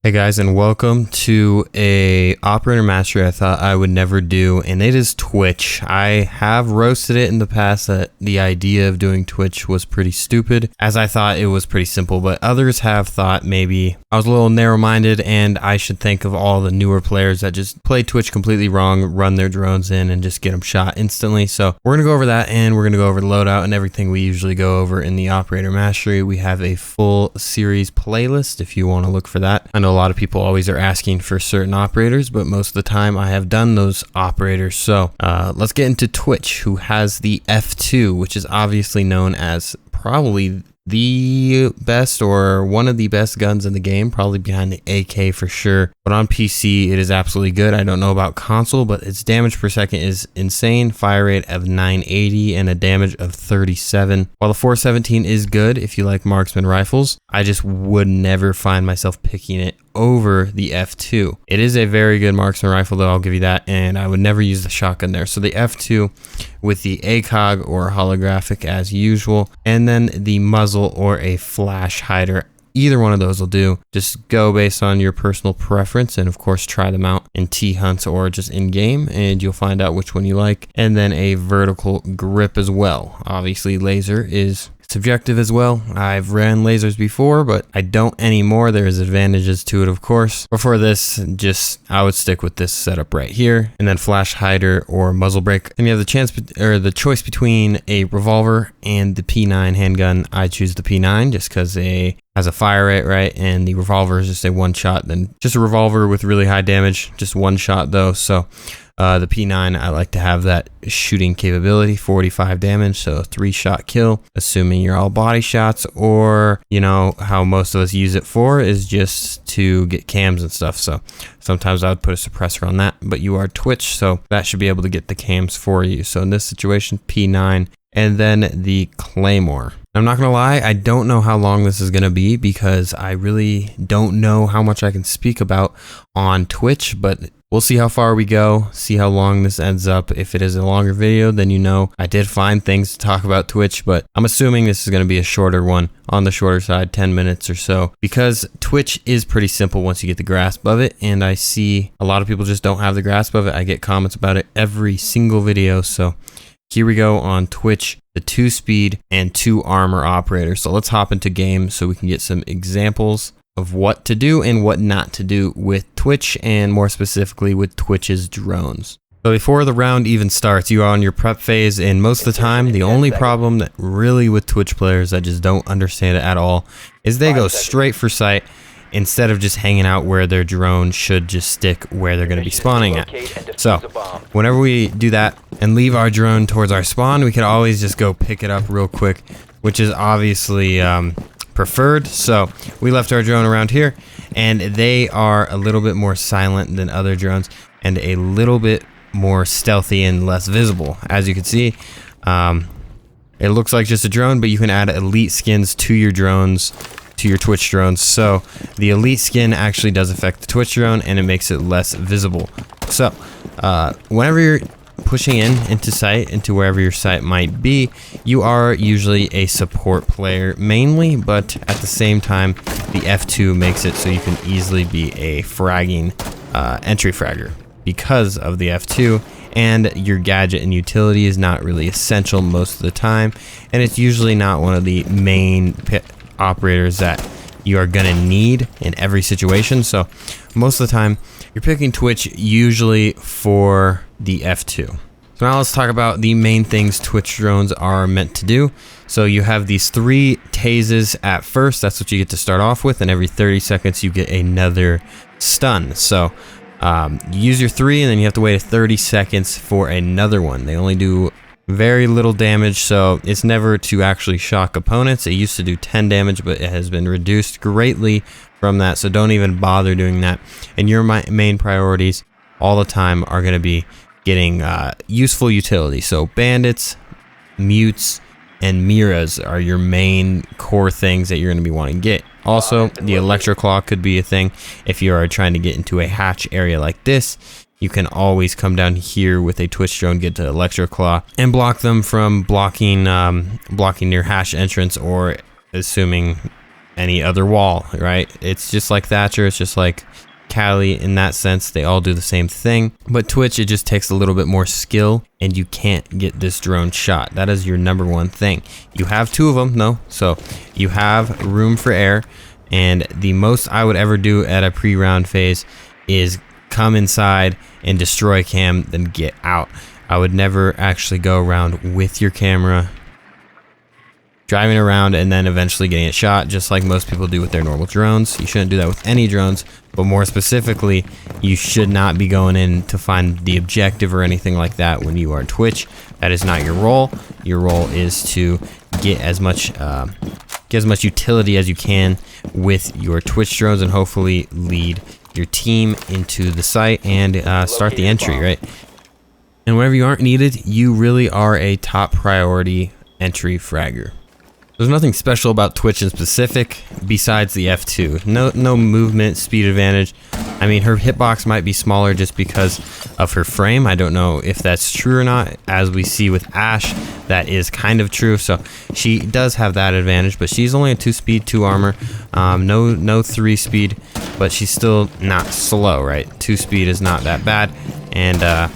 Hey guys, and welcome to a operator mastery I thought I would never do, and it is Twitch. I have roasted it in the past that the idea of doing Twitch was pretty stupid, as I thought it was pretty simple, but others have thought maybe I was a little narrow-minded and I should think of all the newer players that just play Twitch completely wrong, run their drones in and just get them shot instantly. So we're going to go over that, and we're going to go over the loadout and everything we usually go over in the operator mastery. We have a full series playlist if you want to look for that. I know a lot of people always are asking for certain operators, but most of the time I have done those operators. So let's get into Twitch, who has the F2, which is obviously known as probably the best or one of the best guns in the game, probably behind the AK for sure. But on PC, it is absolutely good. I don't know about console, but its damage per second is insane. Fire rate of 980 and a damage of 37. While the 417 is good if you like marksman rifles, I just would never find myself picking it over the F2. It is a very good marksman rifle though, I'll give you that, and I would never use the shotgun there. So the F2 with the ACOG or holographic as usual, and then the muzzle or a flash hider. Either one of those will do. Just go based on your personal preference, and of course try them out in T-hunts or just in game, and you'll find out which one you like. And then a vertical grip as well. Obviously laser is subjective as well. I've ran lasers before, but I don't anymore. There's advantages to it, of course. But for this, I would stick with this setup right here, and then flash hider or muzzle brake. And you have the chance or the choice between a revolver and the P9 handgun. I choose the P9 just because it has a fire rate, right? And the revolver is just a one shot, then just a revolver with really high damage, just one shot though. So the P9, I like to have that shooting capability, 45 damage, so a 3-shot kill, assuming you're all body shots, or, you know, how most of us use it for is just to get cams and stuff. So sometimes I would put a suppressor on that, but you are Twitch, so that should be able to get the cams for you. So in this situation, P9, and then the Claymore. I'm not gonna lie, I don't know how long this is gonna be because I really don't know how much I can speak about on Twitch, but we'll see how far we go, see how long this ends up. If it is a longer video, then you know I did find things to talk about Twitch, but I'm assuming this is going to be a shorter one, on the shorter side, 10 minutes or so, because Twitch is pretty simple once you get the grasp of it, and I see a lot of people just don't have the grasp of it. I get comments about it every single video, so here we go on Twitch, the 2-speed and 2-armor operator. So let's hop into game so we can get some examples of what to do and what not to do with Twitch, and more specifically with Twitch's drones. So before the round even starts, you are on your prep phase, and most of the time, the only problem that really with Twitch players that just don't understand it at all is they go straight for sight instead of just hanging out where their drone should just stick where they're going to be spawning at. So whenever we do that and leave our drone towards our spawn, we can always just go pick it up real quick, which is obviously preferred. So we left our drone around here, and they are a little bit more silent than other drones and a little bit more stealthy and less visible. As you can see, it looks like just a drone, but you can add elite skins to your drones, to your Twitch drones. So the elite skin actually does affect the Twitch drone, and it makes it less visible. So whenever you're pushing into sight, into wherever your sight might be, you are usually a support player mainly, but at the same time the F2 makes it so you can easily be a fragging entry fragger because of the F2, and your gadget and utility is not really essential most of the time, and it's usually not one of the main operators that you are gonna need in every situation. So most of the time you're picking Twitch usually for the F2. So now let's talk about the main things Twitch drones are meant to do. So you have these 3 tases at first. That's what you get to start off with, and every 30 seconds you get another stun. So you use your 3, and then you have to wait 30 seconds for another one. They only do very little damage, so it's never to actually shock opponents. It used to do 10 damage, but it has been reduced greatly from that, so don't even bother doing that. And your main priorities all the time are going to be getting useful utility. So bandits, mutes, and miras are your main core things that you're going to be wanting to get. Also, the electroclaw could be a thing if you are trying to get into a hatch area like this. You can always come down here with a Twitch drone, get to electroclaw, and block them from blocking your hatch entrance, or assuming any other wall, right? It's just like Thatcher, it's just like Kali in that sense. They all do the same thing. But Twitch, it just takes a little bit more skill, and you can't get this drone shot. That is your number one thing. You have 2 of them, though, so you have room for air. And the most I would ever do at a pre-round phase is come inside and destroy cam, then get out. I would never actually go around with your camera, driving around and then eventually getting it shot, just like most people do with their normal drones. You shouldn't do that with any drones, but more specifically, you should not be going in to find the objective or anything like that when you are Twitch. That is not your role. Your role is to get as much utility as you can with your Twitch drones, and hopefully lead your team into the site and start the entry, right? And whenever you aren't needed, you really are a top priority entry fragger. There's nothing special about Twitch in specific besides the F2. No movement, speed advantage. I mean, her hitbox might be smaller just because of her frame. I don't know if that's true or not. As we see with Ash, that is kind of true. So she does have that advantage, but she's only a 2 speed, 2 armor. No 3 speed, but she's still not slow, right? 2 speed is not that bad. And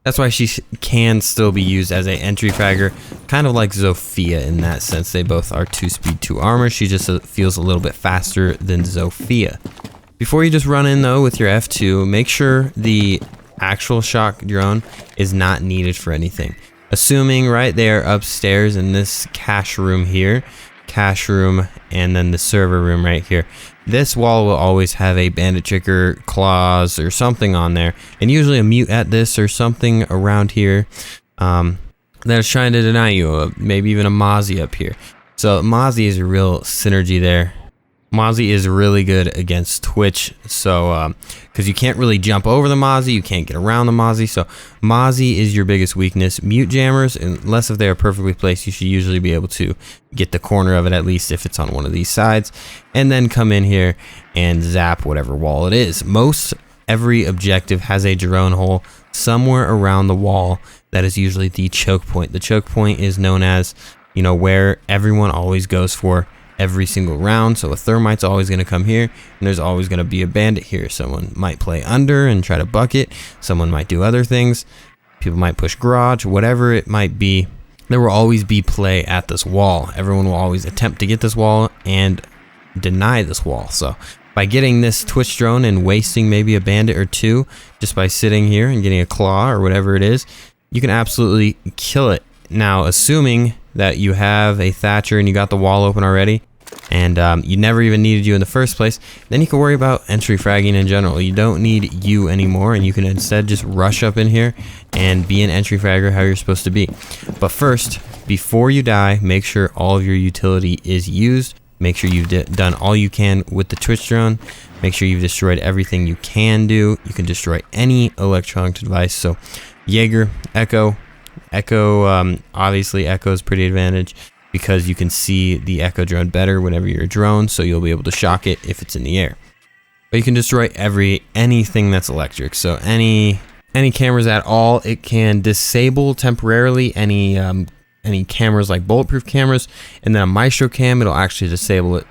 that's why she can still be used as an entry fragger, kind of like Zofia in that sense. They both are 2 speed, 2 armor. She just feels a little bit faster than Zofia. Before you just run in though with your F2, make sure the actual shock drone is not needed for anything. Assuming, right, they are upstairs in this cache room here, and then the server room right here. This wall will always have a bandit trigger, claws, or something on there, and usually a mute at this or something around here that is trying to deny you, maybe even a Mozzie up here. So Mozzie is a real synergy there. Mozzie is really good against Twitch, so because you can't really jump over the Mozzie, you can't get around the Mozzie, so Mozzie is your biggest weakness. Mute jammers, unless if they are perfectly placed, you should usually be able to get the corner of it, at least if it's on one of these sides, and then come in here and zap whatever wall it is. Most every objective has a drone hole somewhere around the wall. That is usually the choke point. The choke point is known as, you know, where everyone always goes for every single round. So a thermite's always going to come here, and there's always going to be a bandit here. Someone might play under and try to bucket. Someone might do other things. People might push garage, whatever it might be. There will always be play at this wall. Everyone will always attempt to get this wall and deny this wall. So by getting this Twitch drone and wasting maybe a bandit or 2 just by sitting here and getting a claw or whatever it is, you can absolutely kill it. Now, assuming that you have a Thatcher and you got the wall open already, and you never even needed you in the first place, then you can worry about entry fragging in general. You don't need you anymore, and you can instead just rush up in here and be an entry fragger how you're supposed to be. But first, before you die, make sure all of your utility is used. Make sure you've done all you can with the Twitch drone. Make sure you've destroyed everything you can do. You can destroy any electronic device. So Jaeger, Echo, obviously Echo is pretty advantage because you can see the Echo drone better whenever you're a drone, so you'll be able to shock it if it's in the air. But you can destroy anything that's electric. So any cameras at all, it can disable temporarily any cameras like bulletproof cameras, and then a Maestro cam, it'll actually disable it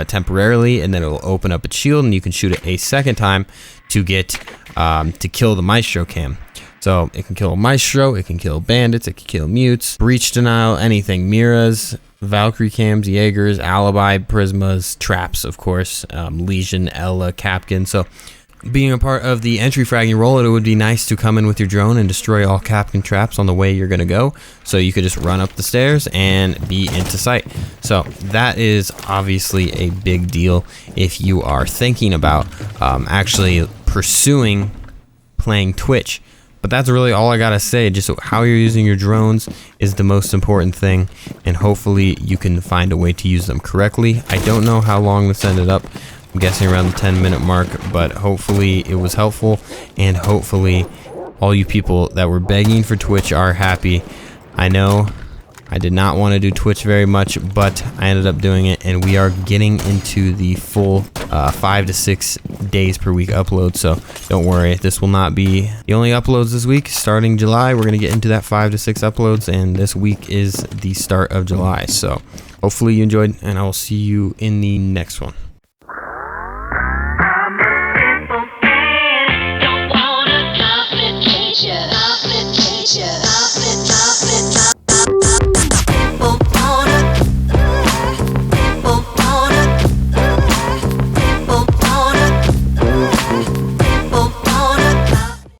temporarily, and then it'll open up its shield, and you can shoot it a second time to get to kill the Maestro cam. So it can kill a Maestro, it can kill bandits, it can kill mutes, breach denial, anything, Miras, Valkyrie cams, Jaegers, alibi, prismas, traps, of course, Legion, Ella, Capkin. So being a part of the entry fragging role, it would be nice to come in with your drone and destroy all Capkin traps on the way you're gonna go, so you could just run up the stairs and be into sight. So that is obviously a big deal if you are thinking about actually pursuing playing Twitch. But that's really all I gotta say. Just how you're using your drones is the most important thing, and hopefully you can find a way to use them correctly. I don't know how long this ended up. I'm guessing around the 10-minute mark, but hopefully it was helpful, and hopefully all you people that were begging for Twitch are happy. I know I did not want to do Twitch very much, but I ended up doing it, and we are getting into the full 5 to 6 days per week upload, so don't worry, this will not be the only uploads this week. Starting July, we're going to get into that 5 to 6 uploads, and this week is the start of July, so hopefully you enjoyed, and I will see you in the next one.